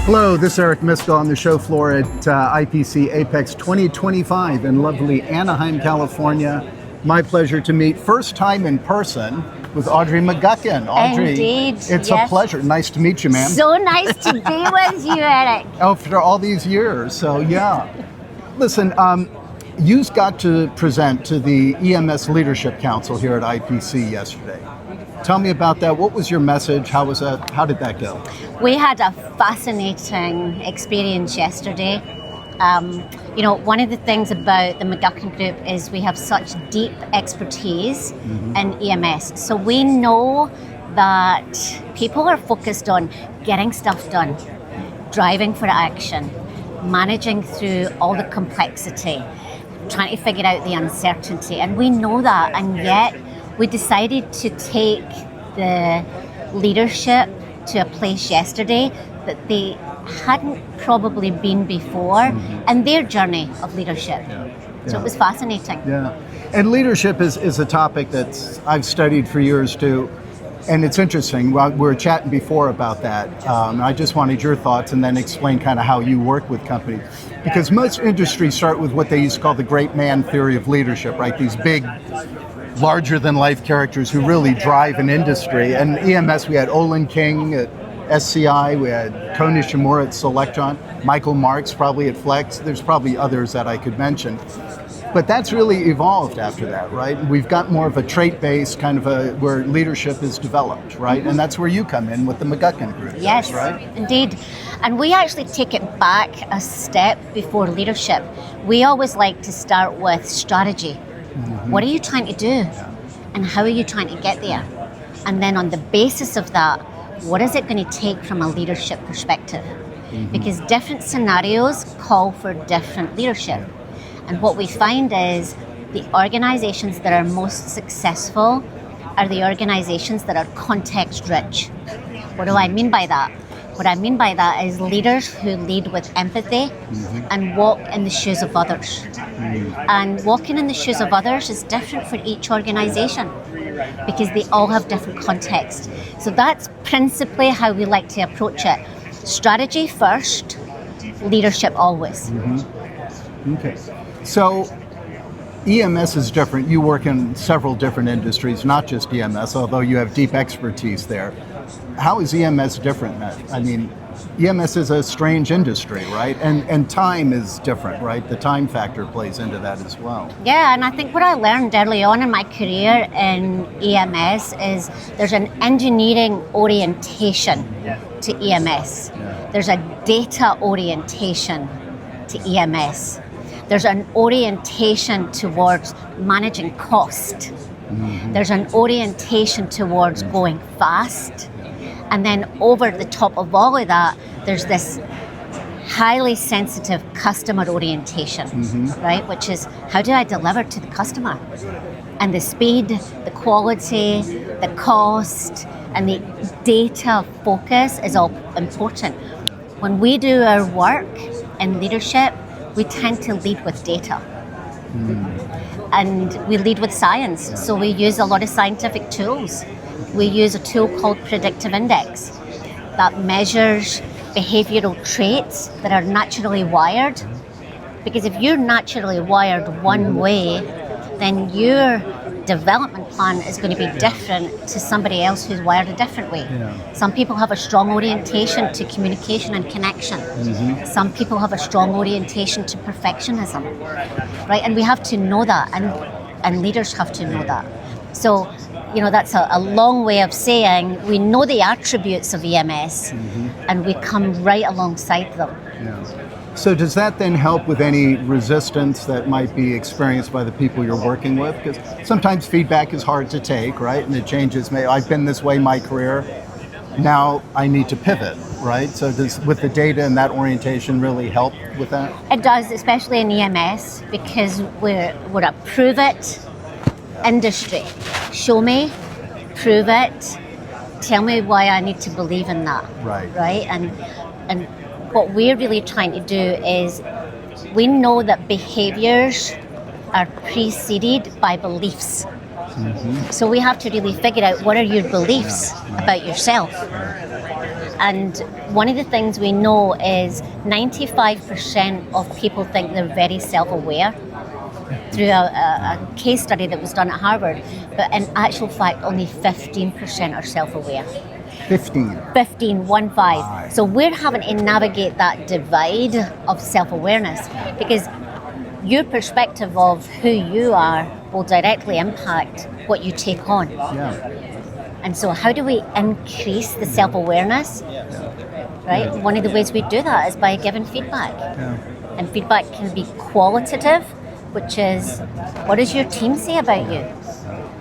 Hello, this is Eric Miskell on the show floor at IPC Apex 2025 in lovely Anaheim, California. My pleasure to meet first time in person with Audrey McGuckin. Audrey, Indeed, it's yes. a pleasure. Nice to meet you, ma'am. So nice to be with you, Eric. After all these years, so yeah. Listen, you got to present to the EMS Leadership Council here at IPC yesterday. Tell me about that. What was your message? How was that? How did that go? We had a fascinating experience yesterday. One of the things about the McGuckin Group is we have such deep expertise in EMS. So we know that people are focused on getting stuff done, driving for action, managing through all the complexity, trying to figure out the uncertainty. And we know that, and yet we decided to take the leadership to a place yesterday that they hadn't probably been before in their journey of leadership. So it was fascinating. Yeah, and leadership is a topic that I've studied for years too. And it's interesting, we were chatting before about that. I just wanted your thoughts and then explain kind of how you work with companies. Because most industries start with what they used to call the great man theory of leadership, right? These big, larger than life characters who really drive an industry. And EMS, we had Olin King at SCI, we had Ko Nishimura at Selectron, Michael Marks probably at Flex. There's probably others that I could mention. But that's really evolved after that, right? We've got more of a trait-based kind of where leadership is developed, right? And that's where you come in with the McGuckin Group. Yes, right? Indeed. And we actually take it back a step before leadership. We always like to start with strategy. What are you trying to do? And how are you trying to get there? And then on the basis of that, what is it going to take from a leadership perspective? Because different scenarios call for different leadership. And what we find is the organizations that are most successful are the organizations that are context rich. What do I mean by that? What I mean by that is leaders who lead with empathy and walk in the shoes of others. And walking in the shoes of others is different for each organization because they all have different contexts. So that's principally how we like to approach it. Strategy first, leadership always. Okay. So EMS is different. You work in several different industries, not just EMS, although you have deep expertise there. How is EMS different, Matt? I mean, EMS is a strange industry, right? And time is different, right? The time factor plays into that as well. Yeah, and I think what I learned early on in my career in EMS is there's an engineering orientation to EMS. There's a data orientation to EMS. There's an orientation towards managing cost. There's an orientation towards going fast. And then over the top of all of that, there's this highly sensitive customer orientation, right? Which is, how do I deliver to the customer? And the speed, the quality, the cost, and the data focus is all important. When we do our work in leadership, we tend to lead with data. And we lead with science. So we use a lot of scientific tools. We use a tool called predictive index that measures behavioral traits that are naturally wired. Because if you're naturally wired one way, then your development plan is going to be different to somebody else who's wired a different way. Some people have a strong orientation to communication and connection. Some people have a strong orientation to perfectionism, right? And we have to know that, and leaders have to know that. So, that's a long way of saying we know the attributes of EMS and we come right alongside them. So does that then help with any resistance that might be experienced by the people you're working with? Because sometimes feedback is hard to take, right? And it changes. I've been this way my career. Now I need to pivot, right? So does with the data and that orientation really help with that? It does, especially in EMS, because we're a prove it industry. Show me, prove it, tell me why I need to believe in that. Right? And what we're really trying to do is we know that behaviors are preceded by beliefs. So we have to really figure out what are your beliefs about yourself. And one of the things we know is 95% of people think they're very self-aware through a case study that was done at Harvard, but in actual fact, only 15% are self-aware. 15, 1-5. So we're having to navigate that divide of self-awareness, because your perspective of who you are will directly impact what you take on. Yeah. And so how do we increase the self-awareness? Right? One of the ways we do that is by giving feedback. Yeah. And feedback can be qualitative, which is, what does your team say about you?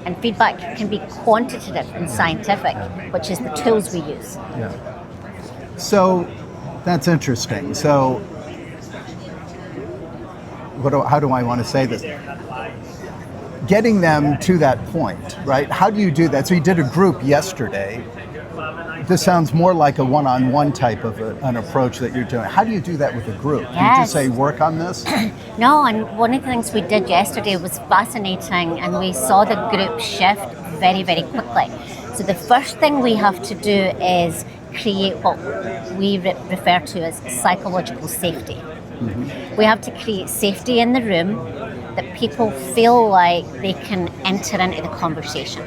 And feedback can be quantitative and scientific, which is the tools we use. Yeah. So that's interesting. So how do I want to say this? Getting them to that point, right? How do you do that? So you did a group yesterday. This sounds more like a one-on-one type of an approach that you're doing. How do you do that with a group? Yes. Do you just say, work on this? No, and one of the things we did yesterday was fascinating, and we saw the group shift very, very quickly. So the first thing we have to do is create what we refer to as psychological safety. Mm-hmm. We have to create safety in the room, that people feel like they can enter into the conversation.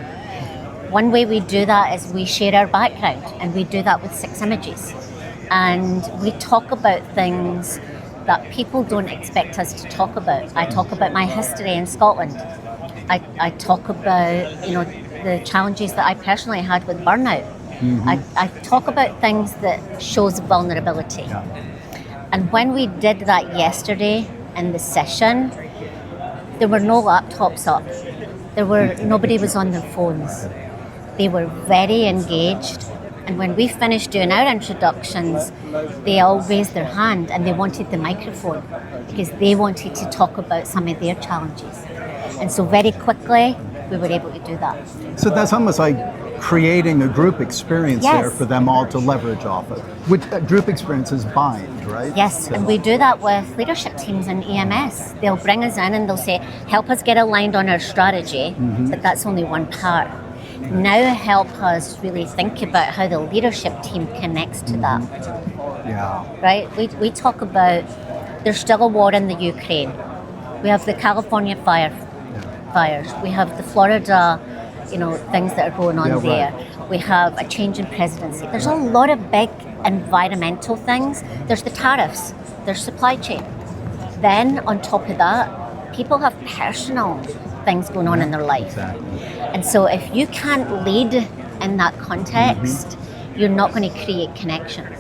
One way we do that is we share our background, and we do that with 6 images. And we talk about things that people don't expect us to talk about. I talk about my history in Scotland. I talk about, the challenges that I personally had with burnout. Mm-hmm. I talk about things that shows vulnerability. Yeah. And when we did that yesterday in the session, there were no laptops up. Nobody was on their phones. They were very engaged. And when we finished doing our introductions, they all raised their hand and they wanted the microphone because they wanted to talk about some of their challenges. And so very quickly, we were able to do that. So that's almost like creating a group experience there for them all to leverage off of. Which group experiences bind, right? Yes, so. And we do that with leadership teams in EMS. They'll bring us in and they'll say, help us get aligned on our strategy, but that's only one part. Now help us really think about how the leadership team connects to that. Yeah. Right? We talk about, there's still a war in the Ukraine. We have the California fires. We have the Florida, things that are going on there. Right. We have a change in presidency. There's a lot of big environmental things. There's the tariffs. There's supply chain. Then on top of that, people have personal things going on in their life. Exactly. And so if you can't lead in that context, you're not going to create connections.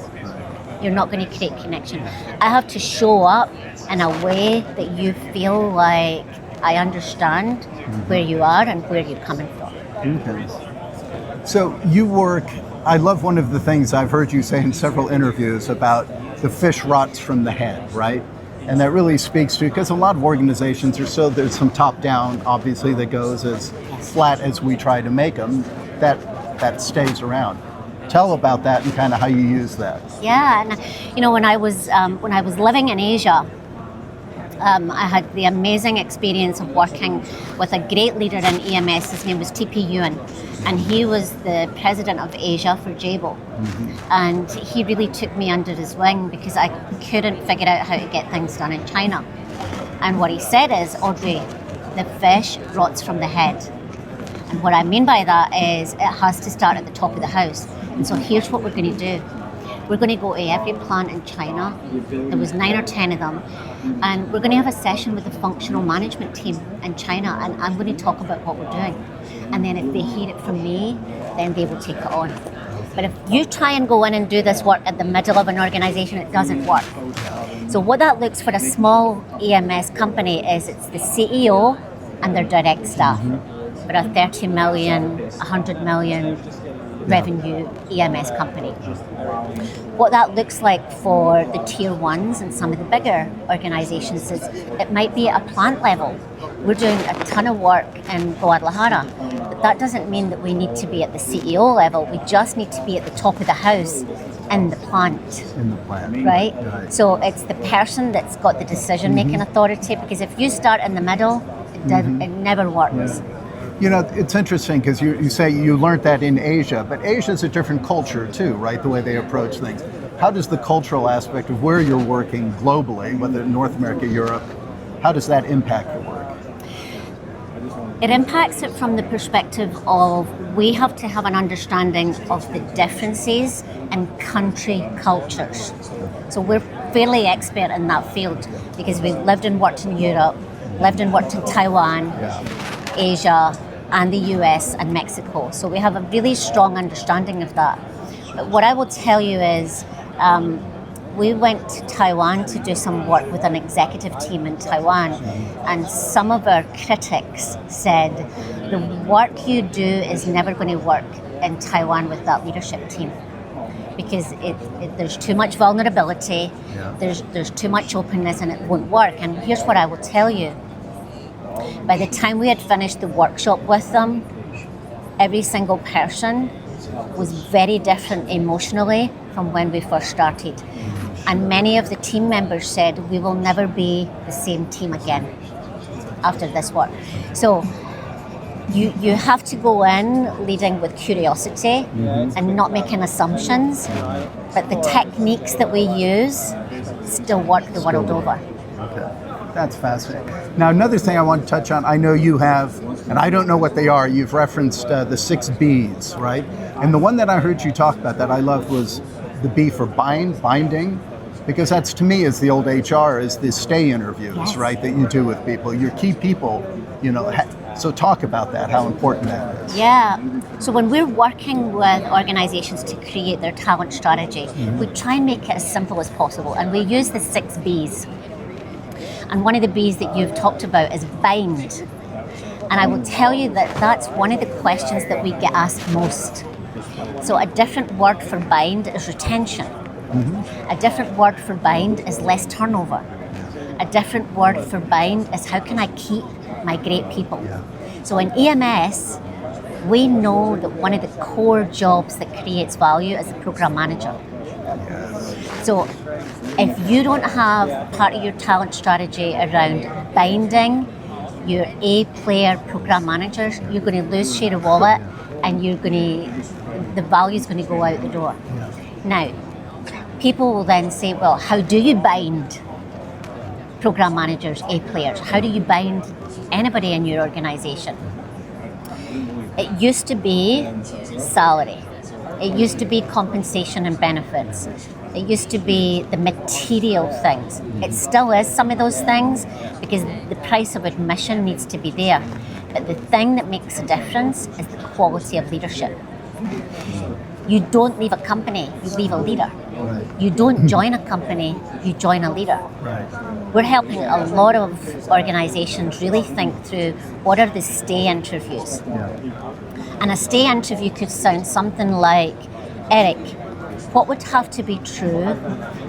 You're not going to create connection. I have to show up in a way that you feel like I understand where you are and where you're coming from. Okay. So you work, I love one of the things I've heard you say in several interviews about the fish rots from the head, right? And that really speaks to, because a lot of organizations are so, there's some top-down, obviously, that goes as flat as we try to make them, that stays around. Tell about that and kind of how you use that. Yeah, and when I was living in Asia, I had the amazing experience of working with a great leader in EMS. His name was T.P. Ewan, and he was the president of Asia for Jabil. And he really took me under his wing because I couldn't figure out how to get things done in China. And what he said is, Audrey, the fish rots from the head. And what I mean by that is it has to start at the top of the house. And so here's what we're going to do. We're going to go to every plant in China. There was 9 or 10 of them. And we're going to have a session with the functional management team in China. And I'm going to talk about what we're doing. And then if they hear it from me, then they will take it on. But if you try and go in and do this work at the middle of an organization, it doesn't work. So what that looks for a small EMS company is it's the CEO and their direct staff. But a 30 million, 100 million revenue EMS company. What that looks like for the tier ones and some of the bigger organizations is it might be at a plant level. We're doing a ton of work in Guadalajara, but that doesn't mean that we need to be at the CEO level. We just need to be at the top of the house in the plant. In the plant. Right? So it's the person that's got the decision-making authority, because if you start in the middle, it never works. You know, it's interesting because you say you learned that in Asia, but Asia's a different culture too, right? The way they approach things. How does the cultural aspect of where you're working globally, whether North America, Europe, how does that impact the work? It impacts it from the perspective of we have to have an understanding of the differences in country cultures. So we're fairly expert in that field because we've lived and worked in Europe, lived and worked in Taiwan, Asia, and the US and Mexico. So we have a really strong understanding of that. But what I will tell you is we went to Taiwan to do some work with an executive team in Taiwan, and some of our critics said the work you do is never going to work in Taiwan with that leadership team because there's too much vulnerability, there's too much openness, and it won't work. And here's what I will tell you. By the time we had finished the workshop with them, every single person was very different emotionally from when we first started. And many of the team members said, we will never be the same team again after this work. So you have to go in leading with curiosity and not making assumptions, but the techniques that we use still work the world over. Okay. That's fascinating. Now, another thing I want to touch on, I know you have, and I don't know what they are, you've referenced the 6 B's, right? And the one that I heard you talk about that I loved was the B for binding, because that's, to me, is the old HR, is the stay interviews, right, that you do with people, your key people, you know. So talk about that, how important that is. Yeah. So when we're working with organizations to create their talent strategy, we try and make it as simple as possible, and we use the 6 B's. And one of the B's that you've talked about is bind. And I will tell you that that's one of the questions that we get asked most. So a different word for bind is retention. A different word for bind is less turnover. A different word for bind is how can I keep my great people. So in EMS, we know that one of the core jobs that creates value is a program manager. So if you don't have part of your talent strategy around binding your A-player program managers, you're going to lose share of wallet, and the value's going to go out the door. Now, people will then say, well, how do you bind program managers, A-players? How do you bind anybody in your organization? It used to be salary. It used to be compensation and benefits. It used to be the material things. It still is some of those things because the price of admission needs to be there. But the thing that makes a difference is the quality of leadership. You don't leave a company, you leave a leader. You don't join a company, you join a leader. We're helping a lot of organizations really think through what are the stay interviews. And a stay interview could sound something like, Eric, what would have to be true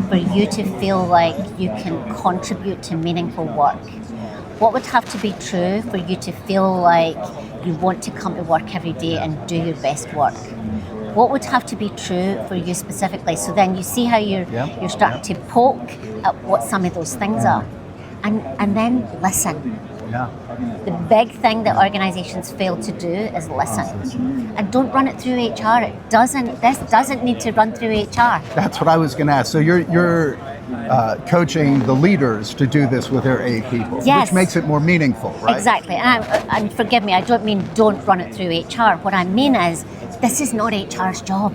for you to feel like you can contribute to meaningful work? What would have to be true for you to feel like you want to come to work every day and do your best work? What would have to be true for you specifically? So then you see how you're starting to poke at what some of those things are. And then listen. The big thing that organizations fail to do is listen. And don't run it through HR. This doesn't need to run through HR. That's what I was going to ask. So you're coaching the leaders to do this with their A people, which makes it more meaningful, right? Exactly. And forgive me, I don't mean don't run it through HR. What I mean is this is not HR's job.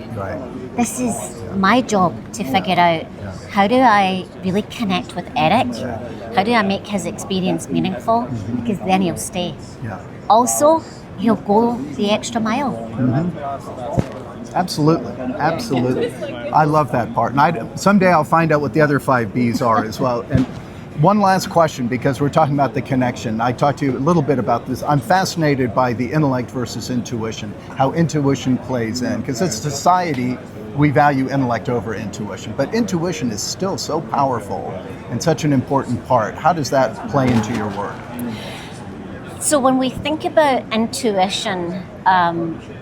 This is my job to figure out how do I really connect with Eric? How do I make his experience meaningful? Because then he'll stay. Also, he'll go the extra mile. Absolutely. I love that part. And someday I'll find out what the other 5 B's are as well. And one last question, because we're talking about the connection. I talked to you a little bit about this. I'm fascinated by the intellect versus intuition, how intuition plays in. Because as a society, we value intellect over intuition. But intuition is still so powerful and such an important part. How does that play into your work? So when we think about intuition,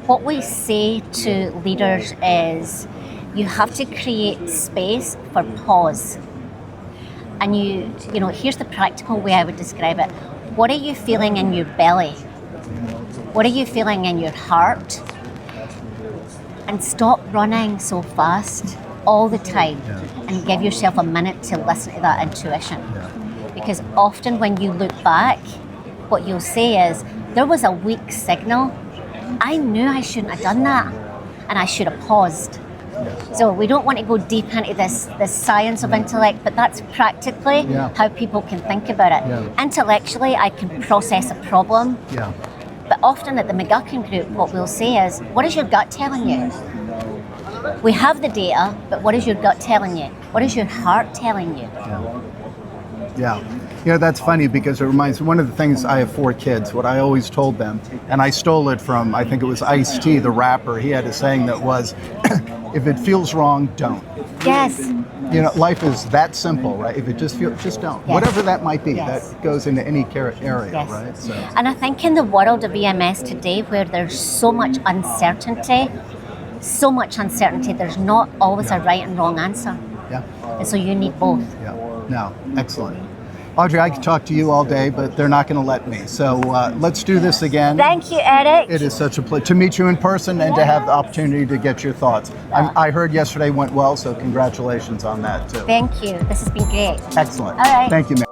what we say to leaders is you have to create space for pause. And you know, here's the practical way I would describe it. What are you feeling in your belly What are you feeling in your heart? And stop running so fast all the time and give yourself a minute to listen to that intuition. Because often when you look back, what you'll say is, there was a weak signal. I knew I shouldn't have done that, and I should have paused. So we don't want to go deep into this science of intellect, but that's practically how people can think about it. Intellectually, I can process a problem. But often at the McGuckin group, what we'll say is, what is your gut telling you? We have the data, but what is your gut telling you? What is your heart telling you? You know, that's funny because it reminds me, one of the things, I have 4 kids, what I always told them, and I stole it from, I think it was Ice-T, the rapper. He had a saying that was, if it feels wrong, don't. Yes. You know, life is that simple, right? If it just feels, just don't. Whatever that might be, that goes into any area, right? So. And I think in the world of EMS today, where there's so much uncertainty, there's not always a right and wrong answer. And so you need both. No, excellent. Audrey, I could talk to you all day, but they're not going to let me. So let's do this again. Thank you, Eric. It is such a pleasure to meet you in person and to have the opportunity to get your thoughts. I heard yesterday went well, so congratulations on that too. Thank you. This has been great. Excellent. All right. Thank you, ma'am.